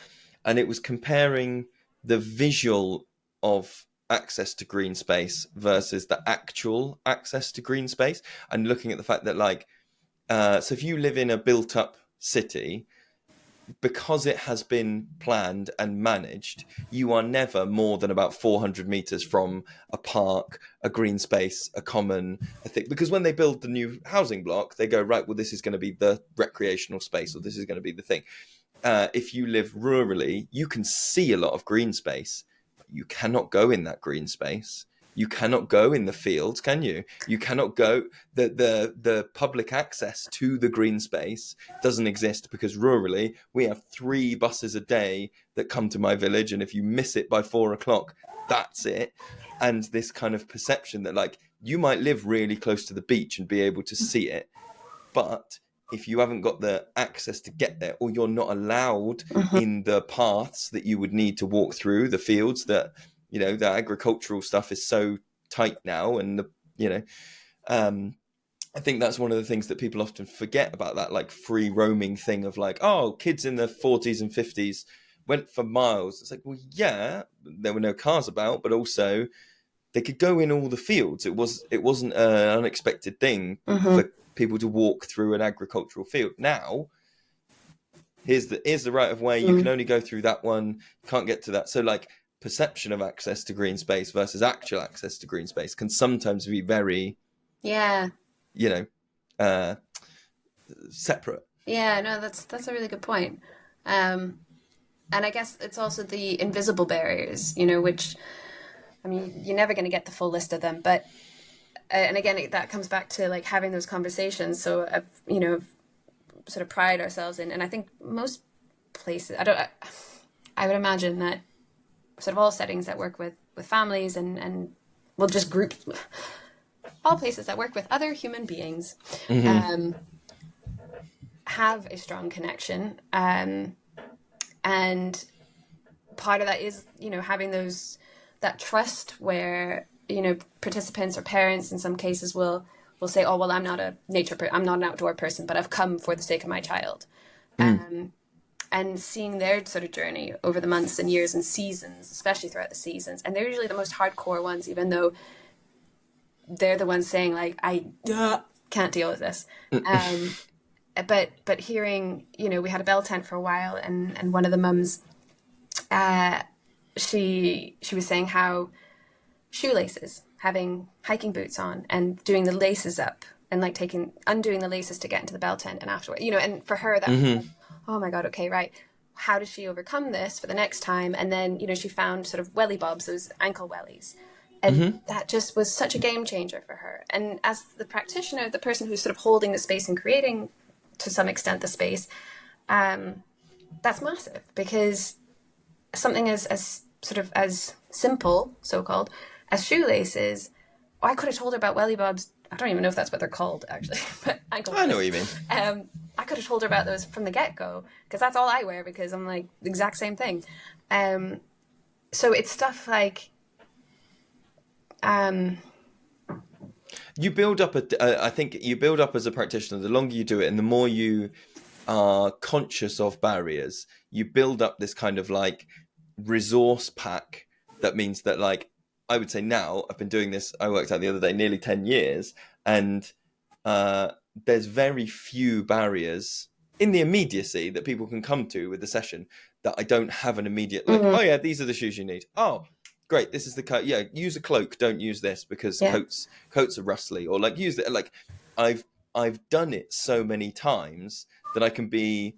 and it was comparing the visual of access to green space versus the actual access to green space, and looking at the fact that, like, so if you live in a built up city, because it has been planned and managed, you are never more than about 400 meters from a park, a green space, a common, I think, because when they build the new housing block, they go, right, well, this is going to be the recreational space, or this is going to be the thing. If you live rurally, you can see a lot of green space. You cannot go in that green space. You cannot go in the fields, can you? You cannot go. The public access to the green space doesn't exist, because rurally we have 3 buses a day that come to my village, and if you miss it by 4 o'clock, that's it. And this kind of perception that, like, you might live really close to the beach and be able to see it, but if you haven't got the access to get there, or you're not allowed in the paths that you would need to walk through the fields, that, you know, the agricultural stuff is so tight now, and the, you know, I think that's one of the things that people often forget about that, like free roaming thing of like, oh, kids in the 40s and 50s went for miles. It's like, well, yeah, there were no cars about, but also they could go in all the fields. It wasn't an unexpected thing for people to walk through an agricultural field. Now, here's the right of way. You can only go through that one. Can't get to that. So like perception of access to green space versus actual access to green space can sometimes be very, separate. Yeah, no, that's a really good point. And I guess it's also the invisible barriers, which, I mean, you're never going to get the full list of them, but and again, that comes back to like having those conversations. So, sort of pride ourselves in, and I think most places, I would imagine that sort of all settings that work with families and well, just groups, all places that work with other human beings, have a strong connection. And part of that is, having that trust where, participants or parents in some cases will say, oh, well, I'm not I'm not an outdoor person, but I've come for the sake of my child. And seeing their sort of journey over the months and years and seasons, especially throughout the seasons. And they're usually the most hardcore ones, even though they're the ones saying like, I can't deal with this. But hearing, we had a bell tent for a while, and one of the mums, she was saying how shoelaces, having hiking boots on and doing the laces up and like undoing the laces to get into the bell tent, and afterward, and for her that was like, oh my God, okay, right. How does she overcome this for the next time? And then, she found sort of welly bobs, those ankle wellies. And that just was such a game changer for her. And as the practitioner, the person who's sort of holding the space and creating to some extent the space, that's massive, because something as sort of as simple, so-called, as shoelaces, I could have told her about welly bobs. I don't even know if that's what they're called, actually. But ankle I know what you mean. I could have told her about those from the get-go, because that's all I wear, because I'm like the exact same thing. So it's stuff like you build up I think you build up as a practitioner. The longer you do it and the more you are conscious of barriers, you build up this kind of like resource pack. That means that, like, I would say now I've been doing this, I worked out the other day, nearly 10 years, and there's very few barriers in the immediacy that people can come to with the session that I don't have an immediate, like, oh yeah, these are the shoes you need. Oh, great, this is the coat. Yeah, use a cloak, don't use this because coats are rustly, or like use it. Like, I've done it so many times that I can be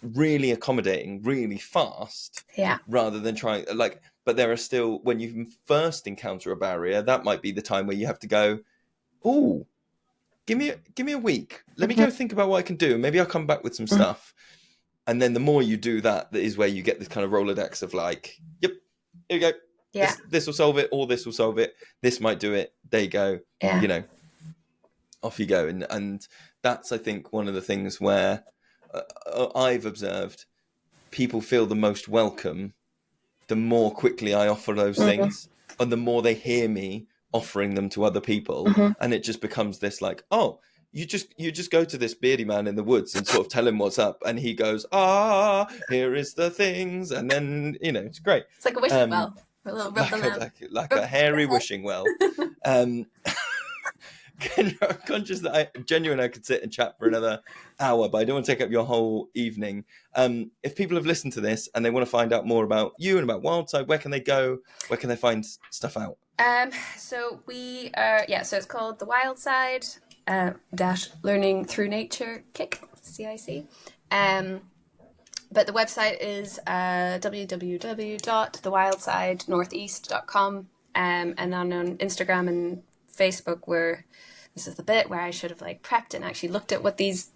really accommodating really fast, rather than trying, like, but there are still, when you first encounter a barrier, that might be the time where you have to go, oh, give me a week, let me go think about what I can do, maybe I'll come back with some stuff. And then the more you do that, that is where you get this kind of Rolodex of like, yep, here you go, this will solve it, or this will solve it, this might do it, there you go, off you go. And that's, I think, one of the things where I've observed people feel the most welcome the more quickly I offer those things, and the more they hear me offering them to other people. And it just becomes this like, oh, you just go to this beardy man in the woods and sort of tell him what's up, and he goes, here is the things, and then it's great. It's like a wishing well, a little like a hairy wishing well. I'm conscious that I could sit and chat for another hour, but I don't want to take up your whole evening. If people have listened to this and they want to find out more about you and about Wildside, where can they go? Where can they find stuff out? So we are, so it's called The Wildside Learning Through Nature CIC. But the website is www.thewildsidenortheast.com. And then on Instagram and Facebook, this is the bit where I should have like prepped and actually looked at what these.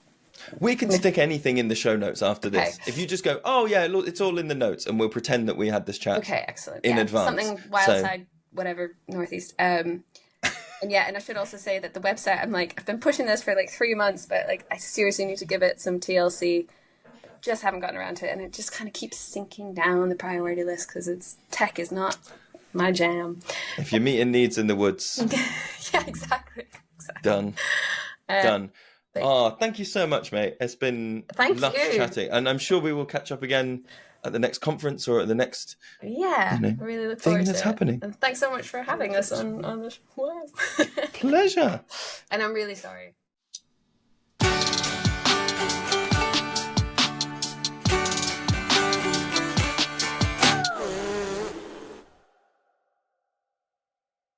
We can stick anything in the show notes after this. If you just go, oh yeah, look, it's all in the notes, and we'll pretend that we had this chat. Okay, excellent. In advance. Something Wildside, whatever, Northeast. And I should also say that the website, I've been pushing this for like 3 months, but like I seriously need to give it some TLC. Just haven't gotten around to it, and it just kind of keeps sinking down the priority list because tech is not my jam. If you're meeting needs in the woods. Yeah, exactly. Done. Done. But Oh, thank you so much, mate. It's been thank lush you. chatting, and I'm sure we will catch up again at the next conference or at the next, Yeah, I really look thing forward that's to it. happening. And thanks so much for having us on the show. Wow. Pleasure. And I'm really sorry.